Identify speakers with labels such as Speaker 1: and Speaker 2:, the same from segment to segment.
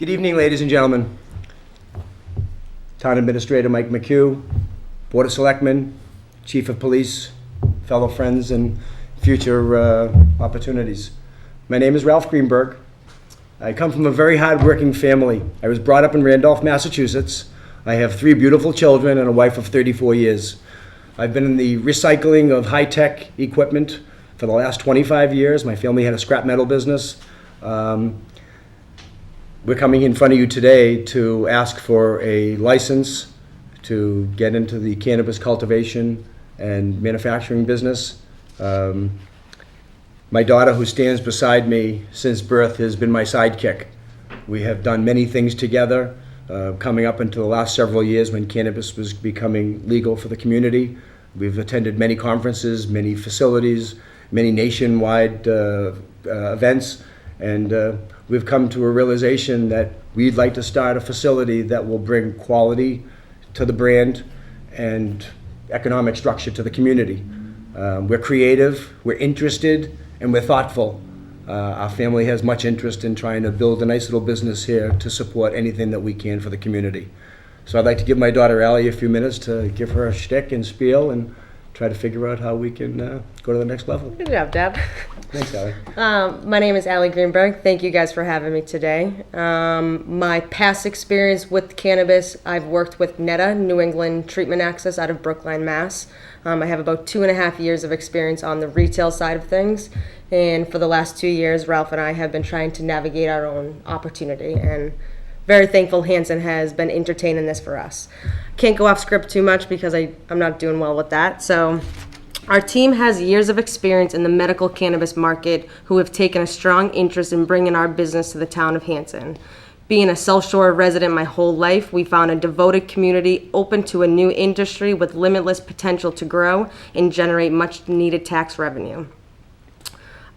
Speaker 1: Good evening, ladies and gentlemen. Town Administrator Mike McHugh, Board of Selectmen, Chief of Police, fellow friends, and future opportunities. My name is Ralph Greenberg. I come from a very hard-working family. I was brought up in Randolph, Massachusetts. I have 3 beautiful children and a wife of 34 years. I've been in the recycling of high-tech equipment for the last 25 years. My family had a scrap metal business. We're coming in front of you today to ask for a license to get into the cannabis cultivation and manufacturing business. My daughter, who stands beside me since birth, has been my sidekick. We have done many things together, coming up into the last several years when cannabis was becoming legal for the community. We've attended many conferences, many facilities, many nationwide events, and we've come to a realization that we'd like to start a facility that will bring quality to the brand and economic structure to the community. We're creative, we're interested, and we're thoughtful. Our family has much interest in trying to build a nice little business here to support anything that we can for the community. So I'd like to give my daughter Allie a few minutes to give her a shtick and spiel and try to figure out how we can go to the next level.
Speaker 2: Good job, Dad.
Speaker 1: Thanks, Allie.
Speaker 2: My name is Allie Greenberg. Thank you guys for having me today. My past experience with cannabis, I've worked with Netta, New England Treatment Access out of Brookline, Mass. I have about 2.5 years of experience on the retail side of things. And for the last 2 years, Ralph and I have been trying to navigate our own opportunity. And very thankful Hanson has been entertaining this for us. Can't go off script too much because I'm not doing well with that. So our team has years of experience in the medical cannabis market who have taken a strong interest in bringing our business to the town of Hanson. Being a South Shore resident my whole life, we found a devoted community open to a new industry with limitless potential to grow and generate much needed tax revenue.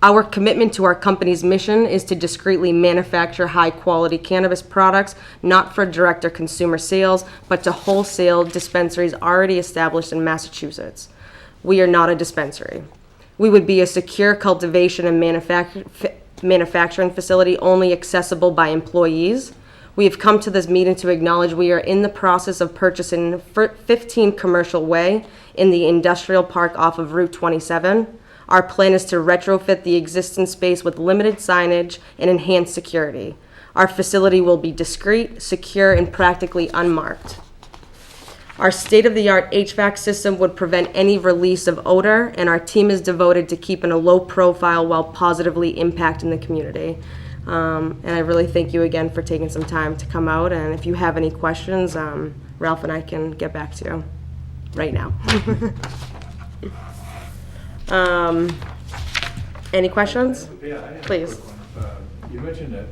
Speaker 2: Our commitment to our company's mission is to discreetly manufacture high-quality cannabis products, not for direct-to-consumer sales, but to wholesale dispensaries already established in Massachusetts. We are not a dispensary. We would be a secure cultivation and manufacturing facility only accessible by employees. We have come to this meeting to acknowledge we are in the process of purchasing 15 Commercial Way in the industrial park off of Route 27. Our plan is to retrofit the existing space with limited signage and enhanced security. Our facility will be discreet, secure, and practically unmarked. Our state-of-the-art HVAC system would prevent any release of odor, and our team is devoted to keeping a low profile while positively impacting the community. And I really thank you again for taking some time to come out, and if you have any questions, Ralph and I can get back to you right now. Any questions?
Speaker 3: Yeah, I have
Speaker 2: Please.
Speaker 3: a quick one. You mentioned that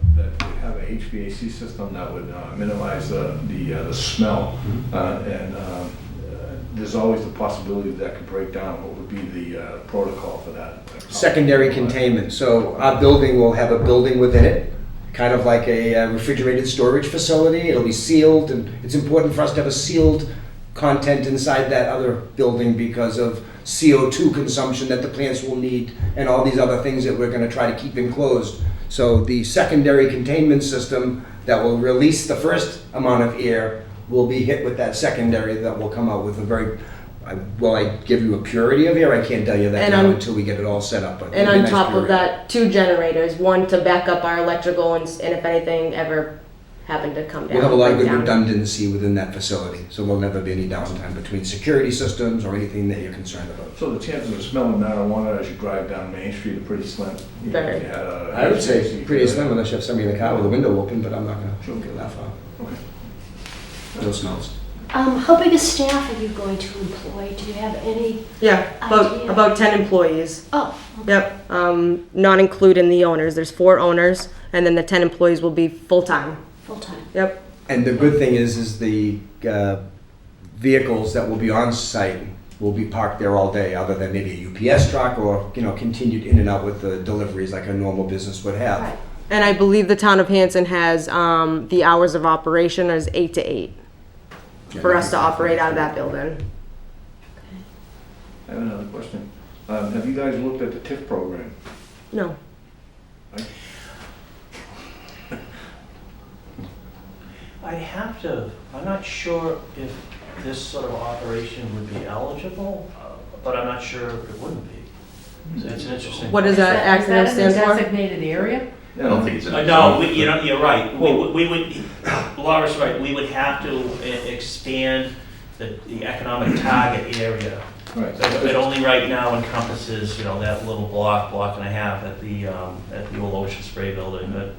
Speaker 3: you have a HVAC system that would minimize the smell, and there's always the possibility that could break down. What would be the protocol for that?
Speaker 1: Secondary containment. So our building will have a building within it, kind of like a refrigerated storage facility. It'll be sealed, and it's important for us to have a sealed content inside that other building because of CO2 consumption that the plants will need and all these other things that we're going to try to keep enclosed. So the secondary containment system that will release the first amount of air will be hit with that secondary that will come out with a very, will I give you a purity of air? I can't tell you that now until we get it all set up. But
Speaker 2: And on top of that, 2 generators, one to back up our electrical and if anything ever happened to come down.
Speaker 1: We'll have a lot of good redundancy within that facility, so there'll never be any downtime between security systems or anything that you're concerned about.
Speaker 3: So the chances of smelling marijuana as you drive down Main Street are pretty slim.
Speaker 2: Very.
Speaker 1: I would say pretty slim unless you have somebody in the car with the window open, but I'm not going to go that far.
Speaker 3: Okay.
Speaker 1: No smells.
Speaker 4: How big a staff are you going to employ? Do you have any?
Speaker 2: Yeah, about 10 employees.
Speaker 4: Oh.
Speaker 2: Yep, not including the owners. There's 4 owners, and then the 10 employees will be full-time.
Speaker 4: Full-time.
Speaker 2: Yep.
Speaker 1: And the good thing is the vehicles that will be on site will be parked there all day, other than maybe a UPS truck or continued in and out with the deliveries like a normal business would have.
Speaker 4: Right.
Speaker 2: And I believe the town of Hanson has the hours of operation is 8 to 8 for us to operate out of that building.
Speaker 3: I have another question. Have you guys looked at the TIF program?
Speaker 2: No.
Speaker 5: I'm not sure if this sort of operation would be eligible, but I'm not sure it wouldn't be. So it's an interesting.
Speaker 2: What does that acronym
Speaker 6: Is that in
Speaker 2: stand
Speaker 6: a
Speaker 2: for?
Speaker 6: designated area?
Speaker 7: I don't think it's in.
Speaker 5: No, you're right. We would, Laura's right, we would have to expand the economic target area.
Speaker 3: Right.
Speaker 5: So it only right now encompasses, that little block and a half at the old Ocean Spray building, but.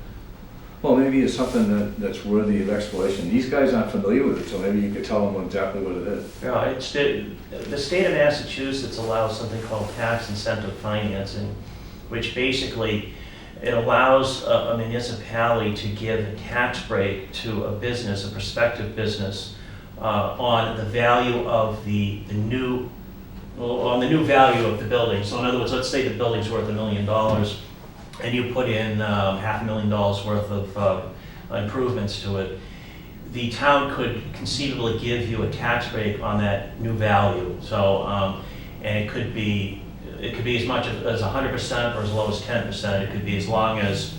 Speaker 3: Well, maybe it's something that's worthy of exploration. These guys aren't familiar with it, so maybe you could tell them exactly what it is.
Speaker 5: The state of Massachusetts allows something called tax incentive financing, which basically, it allows a municipality to give a tax break to a business, a prospective business, on the value of the new value of the building. So in other words, let's say the building's worth $1 million, and you put in $500,000 worth of improvements to it. The town could conceivably give you a tax break on that new value. So, and it could be as much as 100% or as low as 10%. It could be as long as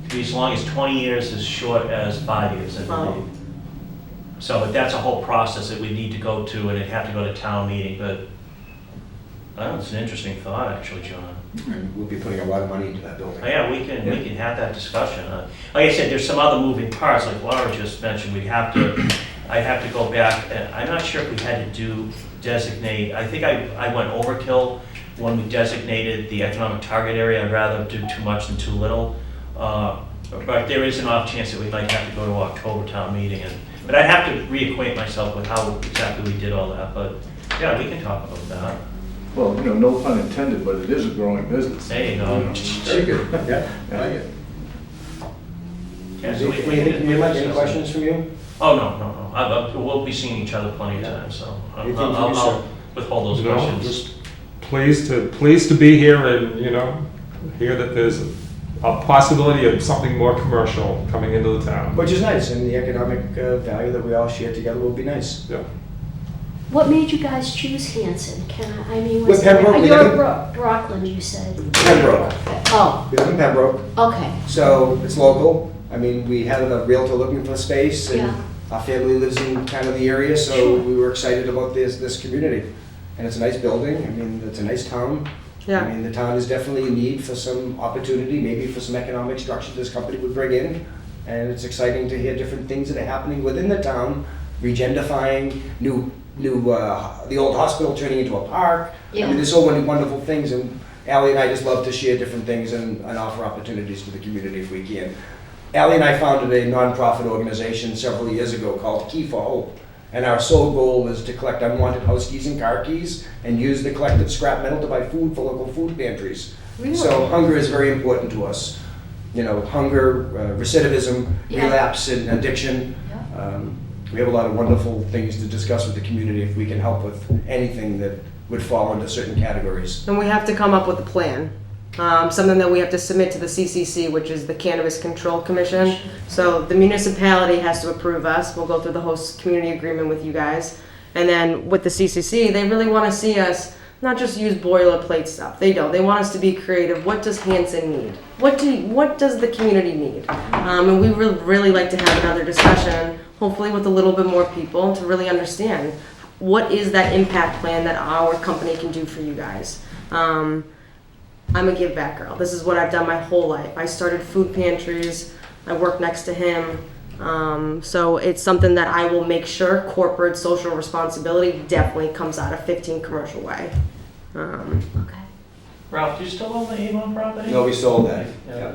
Speaker 5: 20 years, as short as 5 years, I believe. So, but that's a whole process that we need to go to, and it'd have to go to town meeting. But I don't know, it's an interesting thought, actually, John.
Speaker 1: And we'll be putting a lot of money into that building.
Speaker 5: Oh, yeah, we can have that discussion. Like I said, there's some other moving parts, like Laura just mentioned. I'd have to go back. I'm not sure if we had to designate. I think I went overkill when we designated the economic target area. I'd rather do too much than too little. But there is an off chance that we might have to go to October town meeting. But I'd have to reacquaint myself with how exactly we did all that. But yeah, we can talk about that.
Speaker 3: Well, no pun intended, but it is a growing business.
Speaker 5: There you go.
Speaker 1: Very good, yeah, I like it.
Speaker 5: Yeah, so we can
Speaker 1: Anything you'd like, any
Speaker 5: discuss it.
Speaker 1: questions from you?
Speaker 5: Oh, no. We'll be seeing each other plenty of times, so
Speaker 1: Anything from you,
Speaker 5: I'll
Speaker 1: sir?
Speaker 5: withhold those
Speaker 8: No,
Speaker 5: questions.
Speaker 8: just pleased to be here and, hear that there's a possibility of something more commercial coming into the town.
Speaker 1: Which is nice, and the economic value that we all share together will be nice.
Speaker 8: Yeah.
Speaker 4: What made you guys choose Hanson?
Speaker 1: With
Speaker 4: Was
Speaker 1: Pembroke, we
Speaker 4: you're
Speaker 1: live in-
Speaker 4: Rockland, you said.
Speaker 1: Pembroke,
Speaker 4: Oh,
Speaker 1: we live in Pembroke,
Speaker 4: okay.
Speaker 1: so it's local. I mean, we had a realtor looking for space, and
Speaker 4: Yeah.
Speaker 1: our family lives in kind of the area, so
Speaker 4: Sure.
Speaker 1: we were excited about this community. And it's a nice building, I mean, it's a nice town.
Speaker 2: Yeah.
Speaker 1: I mean, the town is definitely in need for some opportunity, maybe for some economic structure this company would bring in. And it's exciting to hear different things that are happening within the town, regentrifying, the old hospital turning into a park. I
Speaker 4: Yeah.
Speaker 1: mean, there's so many wonderful things, and Ally and I just love to share different things and offer opportunities to the community if we can. Ally and I founded a nonprofit organization several years ago called Key for Hope. And our sole goal is to collect unwanted house keys and car keys and use the collected scrap metal to buy food for local food pantries.
Speaker 2: Really?
Speaker 1: So hunger is very important to us. Hunger, recidivism,
Speaker 4: Yeah.
Speaker 1: relapse, and addiction.
Speaker 4: Yeah.
Speaker 1: We have a lot of wonderful things to discuss with the community if we can help with anything that would fall into certain categories.
Speaker 2: And we have to come up with a plan. Something that we have to submit to the CCC, which is the Cannabis Control Commission. So the municipality has to approve us. We'll go through the host community agreement with you guys. And then with the CCC, they really want to see us not just use boilerplate stuff. They don't. They want us to be creative. What does Hanson need? What does the community need? And we would really like to have another discussion, hopefully with a little bit more people, to really understand what is that impact plan that our company can do for you guys. I'm a give back girl. This is what I've done my whole life. I started food pantries. I work next to him. So it's something that I will make sure corporate social responsibility definitely comes out of 15 Commercial Way.
Speaker 4: Okay.
Speaker 5: Ralph, do you still own the Avon property?
Speaker 1: No, we sold that.
Speaker 5: Yeah.
Speaker 1: Yeah.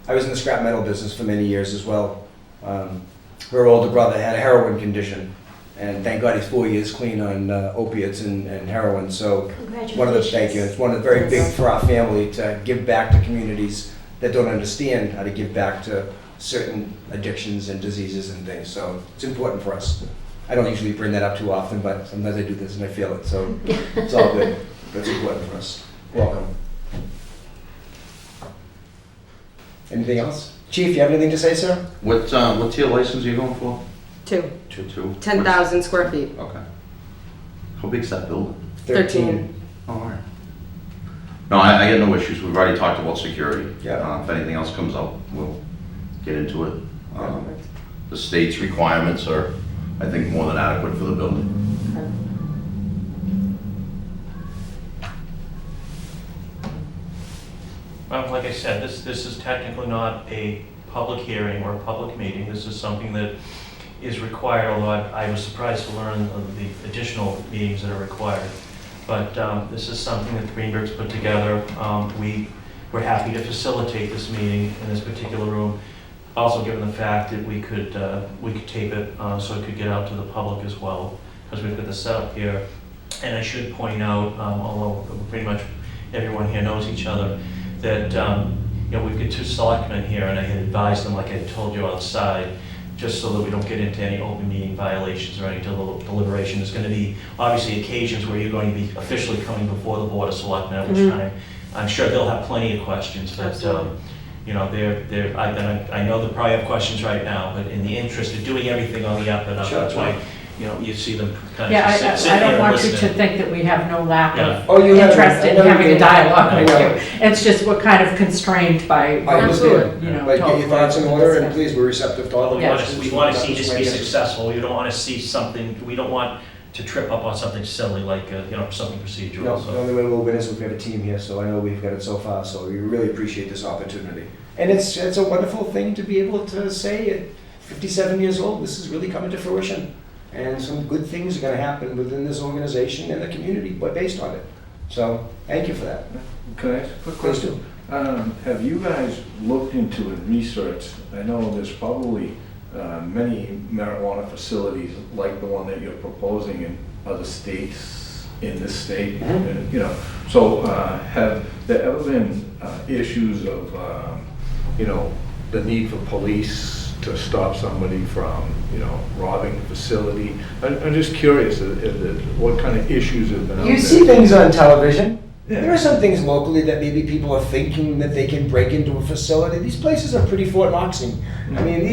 Speaker 1: I was in the scrap metal business for many years as well. Her older brother had a heroin condition, and thank God he's 4 years clean on opiates and heroin. So
Speaker 4: Congratulations.
Speaker 1: thank you. It's one of the very big for our family to give back to communities that don't understand how to give back to certain addictions and diseases and things. So it's important for us. I don't usually bring that up too often, but sometimes I do this and I feel it. So it's all good. That's important for us. Welcome. Anything else? Chief, you have anything to say, sir?
Speaker 7: What tier license are you going for?
Speaker 2: 2,
Speaker 7: Two.
Speaker 2: 10,000 square feet.
Speaker 7: Okay. How big's that building?
Speaker 2: 13.
Speaker 7: Oh, all right. No, I get no issues. We've already talked about security.
Speaker 1: Yeah.
Speaker 7: If anything else comes up, we'll get into it. The state's requirements are, I think, more than adequate for the building.
Speaker 5: Well, like I said, this is technically not a public hearing or a public meeting. This is something that is required, although I was surprised to learn of the additional meetings that are required. But this is something that the Greenbergs put together. We're happy to facilitate this meeting in this particular room. Also, given the fact that we could tape it so it could get out to the public as well, because we've got the setup here. And I should point out, although pretty much everyone here knows each other, that we've got 2 selectmen here, and I had advised them, like I told you outside, just so that we don't get into any open meeting violations or any deliberation. There's going to be obviously occasions where you're going to be officially coming before the Board of Selectmen, at which time I'm sure they'll have plenty of questions. But I know they probably have questions right now, but in the interest of doing everything on the up and up,
Speaker 1: Sure,
Speaker 5: that's why you see them kind of
Speaker 6: Yeah,
Speaker 5: just sit
Speaker 6: I
Speaker 5: here
Speaker 6: don't
Speaker 5: and
Speaker 6: want you
Speaker 5: listen.
Speaker 6: to think that we have no lack
Speaker 5: Yeah.
Speaker 6: of
Speaker 1: Oh, you have-
Speaker 6: interest in
Speaker 1: I know
Speaker 6: having
Speaker 1: you
Speaker 6: a
Speaker 1: do.
Speaker 6: dialogue
Speaker 1: I
Speaker 6: with
Speaker 1: know.
Speaker 6: you. It's just we're kind of constrained by.
Speaker 1: I understand.
Speaker 6: You know,
Speaker 1: But get your thoughts in order, and
Speaker 6: discuss.
Speaker 1: please, we're receptive to all the
Speaker 5: We
Speaker 6: Yeah.
Speaker 1: questions.
Speaker 5: want to see
Speaker 1: Not
Speaker 5: this
Speaker 1: just
Speaker 5: be
Speaker 1: my answers.
Speaker 5: successful. We don't want to see something, we don't want to trip up on something silly like, something procedural.
Speaker 1: No,
Speaker 5: so.
Speaker 1: the only way we'll win is if we have a team here, so I know we've got it so far, so we really appreciate this opportunity. And it's a wonderful thing to be able to say at 57 years old, this is really coming to fruition. And some good things are gonna happen within this organization and the community, but based on it. So, thank you for that.
Speaker 3: Can I ask a quick
Speaker 1: Please
Speaker 3: question?
Speaker 1: do.
Speaker 3: Have you guys looked into and researched, I know there's probably many marijuana facilities like the one that you're proposing in other states, in this state, so have there ever been issues of, the need for police to stop somebody from, robbing a facility? I'm just curious, what kind of issues have been out there?
Speaker 1: You see things on television.
Speaker 3: Yeah.
Speaker 1: There are some things locally that maybe people are thinking that they can break into a facility. These places are pretty Fort Knoxing. I mean,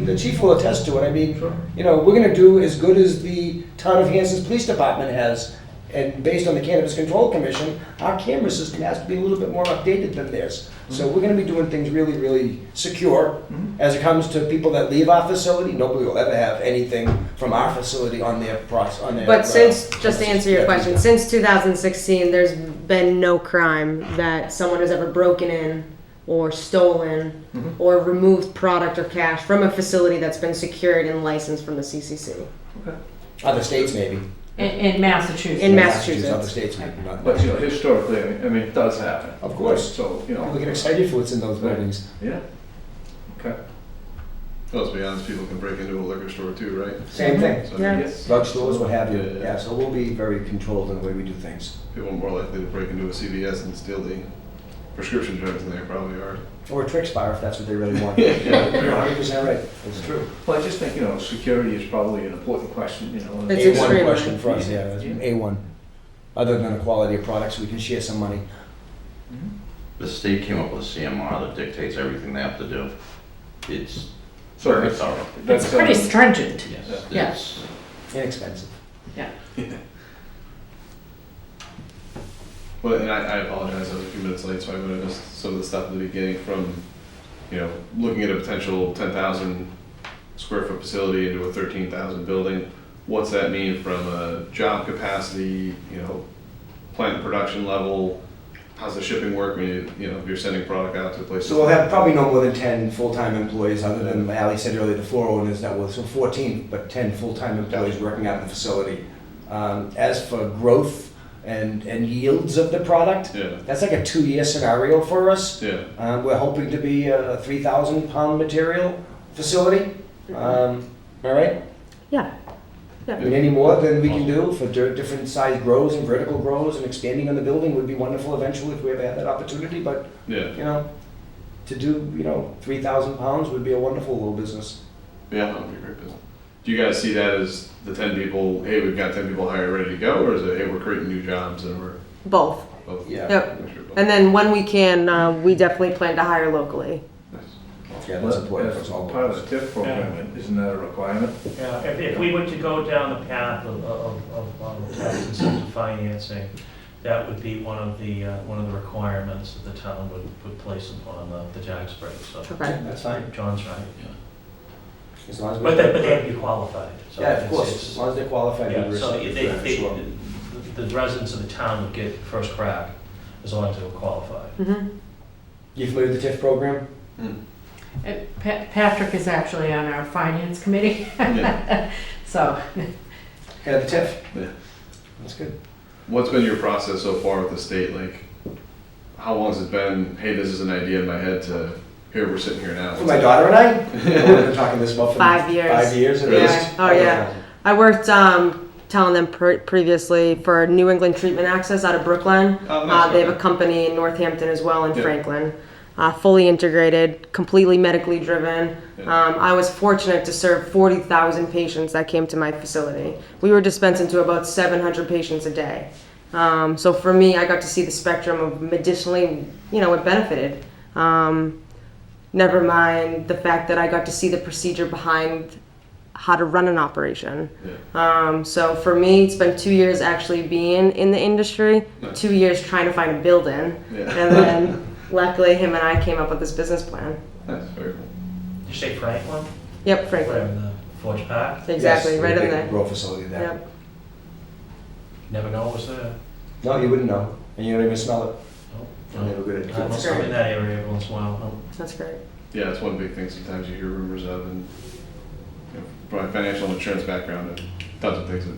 Speaker 1: the chief will attest to it. I mean,
Speaker 3: Sure.
Speaker 1: we're gonna do as good as the town of Hanson's police department has. And based on the Cannabis Control Commission, our camera system has to be a little bit more updated than theirs. So we're gonna be doing things really, really secure. As it comes to people that leave our facility, nobody will ever have anything from our facility on their
Speaker 2: But since, just to answer your
Speaker 1: yeah,
Speaker 2: question,
Speaker 1: please.
Speaker 2: since 2016, there's been no crime that someone has ever broken in or stolen or removed product or cash from a facility that's been secured and licensed from the CCC.
Speaker 1: Other states maybe.
Speaker 6: In Massachusetts.
Speaker 2: In Massachusetts.
Speaker 1: Other states maybe, not.
Speaker 3: But, historically, I mean, it does happen.
Speaker 1: Of course.
Speaker 3: So,
Speaker 1: People get excited for what's in those buildings.
Speaker 3: Yeah. Okay.
Speaker 9: Well, let's be honest, people can break into a liquor store too, right?
Speaker 1: Same thing.
Speaker 9: So
Speaker 2: Yeah.
Speaker 1: Drugstores, what have you.
Speaker 9: Yeah.
Speaker 1: Yeah, so we'll be very controlled in the way we do things.
Speaker 9: people are more likely to break into a CVS and steal the prescription drugs than they probably are.
Speaker 1: Or a Twix bar if that's what they really want.
Speaker 3: Yeah.
Speaker 1: You're 100% right. It's true.
Speaker 3: Well, I just think, security is probably an important question,
Speaker 2: It's
Speaker 1: A1
Speaker 2: extremely-
Speaker 1: question for us, yeah, it's A1. Other than the quality of products, we can share some money.
Speaker 7: The state came up with a CMR that dictates everything they have to do. It's
Speaker 3: So
Speaker 7: very
Speaker 3: that's-
Speaker 7: thorough.
Speaker 6: It's pretty stringent.
Speaker 7: Yes,
Speaker 6: Yeah.
Speaker 7: it's,
Speaker 1: Inexpensive.
Speaker 6: Yeah.
Speaker 9: Well, and I apologize, I was a few minutes late, so I would have missed some of the stuff at the beginning from, looking at a potential 10,000 square foot facility into a 13,000 building. What's that mean from a job capacity, plant production level? How's the shipping work when if you're sending product out to places?
Speaker 1: So we'll have probably no more than 10 full-time employees, other than, Ali said earlier, the 4 owners that will, so 14, but 10 full-time employees working out of the facility. As for growth and yields of the product,
Speaker 9: Yeah,
Speaker 1: that's like a 2-year scenario for us.
Speaker 9: yeah.
Speaker 1: We're hoping to be a 3,000 pound material facility. All right?
Speaker 2: Yeah.
Speaker 1: I mean, any more than we can do for different size grows and vertical grows and expanding on the building would be wonderful eventually if we ever had that opportunity. But,
Speaker 9: Yeah,
Speaker 1: to do, 3,000 pounds would be a wonderful little business.
Speaker 9: yeah, that would be a great business. Do you guys see that as the 10 people, hey, we've got 10 people hired, ready to go, or is it, hey, we're creating new jobs and we're
Speaker 2: Both.
Speaker 9: both?
Speaker 1: Yeah.
Speaker 2: Yep.
Speaker 9: Make sure both.
Speaker 2: And then when we can, we definitely plan to hire locally.
Speaker 9: Nice.
Speaker 1: Yeah, that's important for us all.
Speaker 3: Part of the TIF program, isn't that a requirement?
Speaker 5: Yeah, if we were to go down the path of tax incentive financing, that would be one of the requirements that the town would place upon the tax break, so.
Speaker 2: Okay.
Speaker 1: That's fine.
Speaker 5: John's right, yeah.
Speaker 1: As long as
Speaker 5: But they have to be qualified. So
Speaker 1: Yeah, of
Speaker 5: it's-
Speaker 1: course,
Speaker 5: it's-
Speaker 1: as long as they're qualified.
Speaker 5: Yeah,
Speaker 1: we're
Speaker 5: so
Speaker 1: receptive to that, for sure.
Speaker 5: the residents of the town would get first crack as long as they were qualified.
Speaker 1: You familiar with the TIF program?
Speaker 6: Patrick is actually on our finance committee,
Speaker 9: Yeah.
Speaker 6: so.
Speaker 1: Head of the TIF?
Speaker 9: Yeah.
Speaker 1: That's good.
Speaker 9: What's been your process so far with the state? Like, how long has it been, hey, this is an idea in my head to, here, we're sitting here now?
Speaker 1: For my daughter and I, we've been talking this about for
Speaker 2: 5 years.
Speaker 1: 5 years at
Speaker 9: Really?
Speaker 1: least.
Speaker 2: Oh, yeah. I worked, telling them previously for New England Treatment Access out of Brookline.
Speaker 9: Oh, nice.
Speaker 2: They have a company in Northampton as well, in
Speaker 9: Yeah.
Speaker 2: Franklin. Fully integrated, completely medically driven.
Speaker 9: Yeah.
Speaker 2: I was fortunate to serve 40,000 patients that came to my facility. We were dispensing to about 700 patients a day. So for me, I got to see the spectrum of medicinally, it benefited. Never mind the fact that I got to see the procedure behind how to run an operation. So for me, it's been 2 years actually being in the industry,
Speaker 9: Nice.
Speaker 2: 2 years trying to find a building,
Speaker 9: Yeah.
Speaker 2: and then luckily him and I came up with this business plan.
Speaker 9: That's very cool.
Speaker 5: Did you say Franklin?
Speaker 2: Yep,
Speaker 5: Right
Speaker 2: Franklin.
Speaker 5: in the Forge Park?
Speaker 2: Exactly,
Speaker 1: Yes,
Speaker 2: right
Speaker 1: the
Speaker 2: in
Speaker 1: big
Speaker 2: there.
Speaker 1: Grow facility there.
Speaker 2: Yep.
Speaker 5: Never know it was there.
Speaker 1: No, you wouldn't know, and you don't even smell it.
Speaker 5: No.
Speaker 1: And they were good at
Speaker 5: I must come in that area every once in a while.
Speaker 2: That's great.
Speaker 9: Yeah, it's one big thing sometimes you hear rumors of, and from my financial insurance background, and tons of things have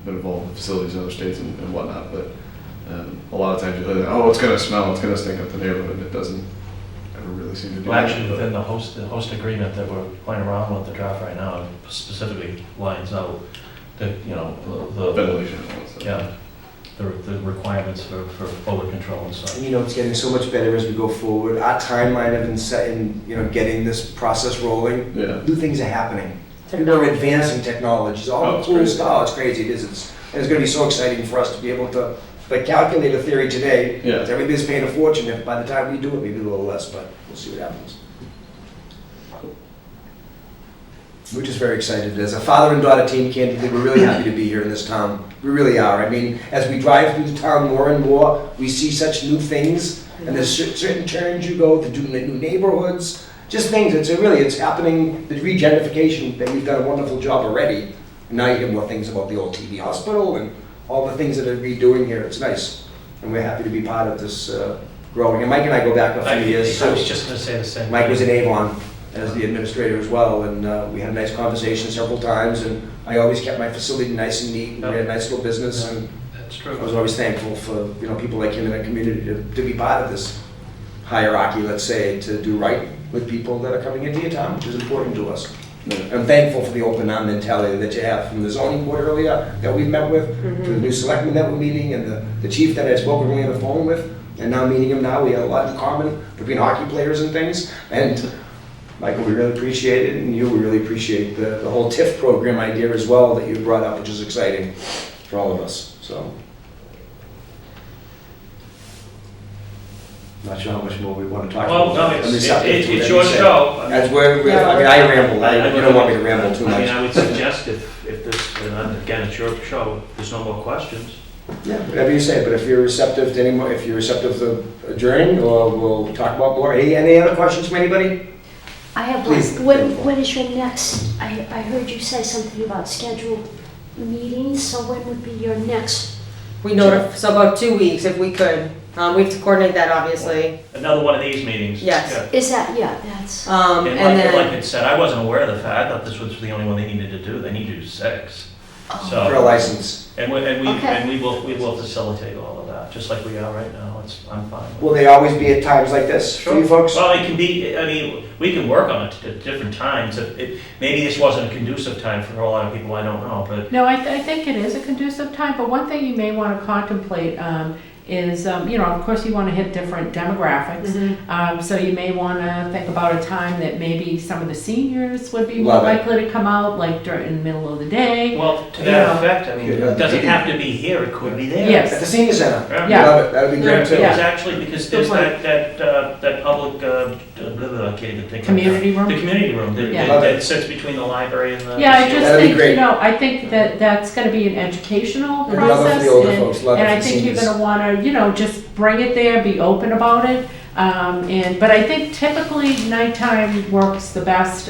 Speaker 9: been involved in facilities in other states and whatnot, but a lot of times you hear, oh, it's gonna smell, it's gonna stink up the neighborhood, and it doesn't ever really seem to do
Speaker 5: Well, actually,
Speaker 9: that.
Speaker 5: within the host agreement that we're playing around with, the draft right now, it specifically lines out the, the,
Speaker 9: Ventilation and all that stuff.
Speaker 5: yeah, the requirements for odor control and such.
Speaker 1: And it's getting so much better as we go forward. Our timeline of getting this process rolling.
Speaker 9: Yeah.
Speaker 1: New things are happening. People are advancing technologies, all
Speaker 9: Oh,
Speaker 1: the
Speaker 9: it's
Speaker 1: cool
Speaker 9: crazy.
Speaker 1: stuff. Oh, it's crazy. It is. It's going to be so exciting for us to be able to calculate a theory today.
Speaker 9: Yeah.
Speaker 1: Everybody's paying a fortune. If by the time we do it, maybe a little less, but we'll see what happens. We're just very excited. As a father and daughter team, candidly, we're really happy to be here in this town. We really are. I mean, as we drive through the town more and more, we see such new things, and there's certain turns you go to do new neighborhoods, just things. It's happening. The regentrification that we've done a wonderful job already. And now you hear more things about the old TV hospital and all the things that are redoing here. It's nice, and we're happy to be part of this growing. And Mike and I go back a few years.
Speaker 5: I was just gonna say the same.
Speaker 1: Mike was
Speaker 5: thing.
Speaker 1: in Avon as the administrator as well, and we had a nice conversation several times, and I always kept my facility nice and neat, and we had a nice little business, and
Speaker 5: That's
Speaker 1: I
Speaker 5: true.
Speaker 1: was always thankful for, people like him in the community to be part of this hierarchy, let's say, to do right with people that are coming into your town, which is important to us. I'm thankful for the open arm mentality that you have from the zoning board earlier that we've met with, to the new selectmen that we're meeting, and the chief that I spoke with on the phone with, and now meeting him now, we have a lot in common between hockey players and things, and Michael, we really appreciate it, and we really appreciate the whole TIF program idea as well that you brought up, which is exciting for all of us, so. Not sure how much more we want to talk
Speaker 5: Well,
Speaker 1: about.
Speaker 5: no,
Speaker 1: I'm
Speaker 5: it's
Speaker 1: receptive to
Speaker 5: your
Speaker 1: whatever you say.
Speaker 5: show. I mean-
Speaker 1: That's where, I ramble, you don't want me to ramble too
Speaker 5: I mean,
Speaker 1: much.
Speaker 5: I would suggest if this, and again, it's your show, if there's no more questions.
Speaker 1: Yeah, whatever you say, but if you're receptive to any more, if you're receptive to adjourning, or we'll talk about more. Any other questions from anybody?
Speaker 4: I have
Speaker 1: Please.
Speaker 4: one. When is your next, I heard you say something about scheduled meetings, so when would be your next?
Speaker 2: We notify, so about 2 weeks if we could. We have to coordinate that, obviously.
Speaker 5: Another one of these meetings.
Speaker 2: Yes.
Speaker 5: Yeah.
Speaker 4: Is that, yeah, that's,
Speaker 2: And
Speaker 5: And
Speaker 2: then.
Speaker 5: like it said, I wasn't aware of the fact, I thought this was the only one they needed to do, they need to do 6.
Speaker 1: For a
Speaker 5: So,
Speaker 1: license.
Speaker 5: and
Speaker 4: Okay.
Speaker 5: we will facilitate all of that, just like we are right now, I'm fine. with it.
Speaker 1: Will they always be at times like this for you folks?
Speaker 5: Well, it can be, I mean, we can work on it at different times. Maybe this wasn't a conducive time for a lot of people, I don't know, but
Speaker 6: No, I think it is a conducive time, but one thing you may want to contemplate is, of course you want to hit different demographics. So you may want to think about a time that maybe some of the seniors would be more
Speaker 1: Love it.
Speaker 6: likely to come out, like in the middle of the day.
Speaker 5: well, to
Speaker 6: Yeah.
Speaker 5: that effect, I mean,
Speaker 1: Yeah.
Speaker 5: it doesn't have to be here, it could be there.
Speaker 6: Yes.
Speaker 1: At the senior center?
Speaker 6: Yeah.
Speaker 1: Love it, that'd be great too.
Speaker 6: Yeah.
Speaker 5: It's actually, because there's that public, I can't even think of it.
Speaker 6: Community room?
Speaker 5: The community room
Speaker 6: Yeah.
Speaker 5: that sits between the library and the.
Speaker 6: Yeah, I just
Speaker 1: That'd be
Speaker 6: think,
Speaker 1: great.
Speaker 6: I think that that's gonna be an educational
Speaker 1: Love it for
Speaker 6: process.
Speaker 1: the older folks, love it
Speaker 6: And
Speaker 1: for
Speaker 6: I
Speaker 1: the
Speaker 6: think you're
Speaker 1: seniors.
Speaker 6: gonna wanna, just bring it there, be open about it. But I think typically nighttime works the best.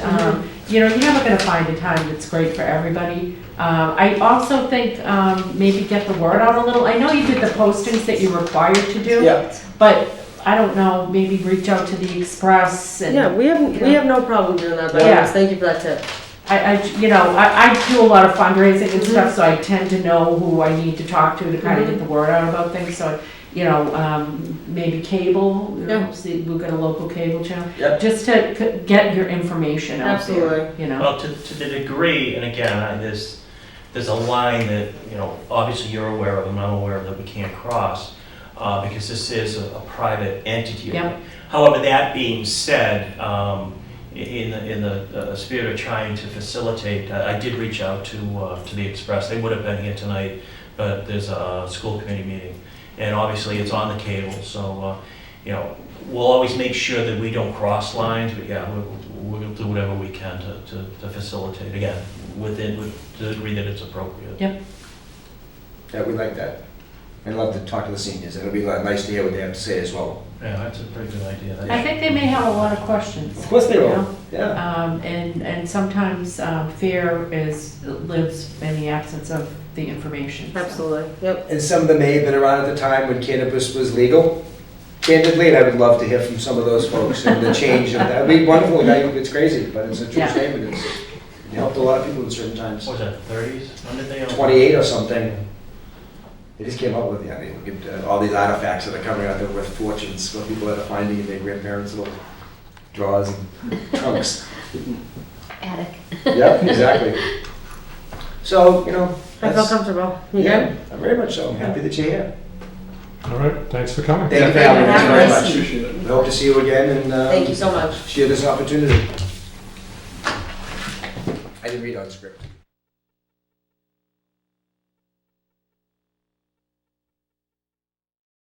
Speaker 6: You know, you're never gonna find a time that's great for everybody. I also think maybe get the word out a little. I know you did the postings that you're required to do.
Speaker 1: Yeah.
Speaker 6: But I don't know, maybe reach out to the Express and.
Speaker 2: Yeah, we have no problem doing that, but
Speaker 6: Yeah.
Speaker 2: thank you for that tip.
Speaker 6: I do a lot of fundraising and stuff, so I tend to know who I need to talk to kind of get the word out about things, so, maybe cable,
Speaker 2: Yeah.
Speaker 6: see, we've got a local cable channel.
Speaker 1: Yep.
Speaker 6: Just to get your information out there,
Speaker 2: Absolutely.
Speaker 5: Well, to the degree, and again, there's a line that, obviously you're aware of and I'm aware of that we can't cross, because this is a private entity.
Speaker 6: Yep.
Speaker 5: However, that being said, in the spirit of trying to facilitate, I did reach out to the Express. They would have been here tonight, but there's a school committee meeting. And obviously it's on the cable, so, we'll always make sure that we don't cross lines, but yeah, we'll do whatever we can to facilitate, again, with the degree that it's appropriate.
Speaker 6: Yep.
Speaker 1: Yeah, we like that. I'd love to talk to the seniors. It'll be nice to hear what they have to say as well.
Speaker 5: Yeah, that's a pretty good idea.
Speaker 6: I think they may have a lot of questions.
Speaker 1: Of course they
Speaker 6: you
Speaker 1: will.
Speaker 6: know?
Speaker 1: Yeah.
Speaker 6: And sometimes fear lives in the absence of the information. So.
Speaker 2: Absolutely. Yep.
Speaker 1: And some of them may have been around at the time when cannabis was legal. Candidly, I would love to hear from some of those folks and the change of that. It'd be wonderful. It's crazy, but it's a true
Speaker 6: Yeah.
Speaker 1: statement. It helped a lot of people at certain times.
Speaker 5: What was that, 30s? When did they?
Speaker 1: 28 or something. They just came up with it. I mean, look at all these artifacts that are coming out there worth fortunes. What people are finding in their grandparents' little drawers and trunks.
Speaker 4: Attic.
Speaker 1: Yep, exactly. So,
Speaker 2: I feel comfortable. You
Speaker 1: yeah,
Speaker 2: good?
Speaker 1: I'm very much so. I'm happy that you're here.
Speaker 8: All right, thanks for coming.
Speaker 1: Thank you for having us very
Speaker 2: us.
Speaker 1: much.
Speaker 9: Appreciate it.
Speaker 1: We hope to see you again and
Speaker 2: Thank you so much.
Speaker 1: share this opportunity. I didn't read on script.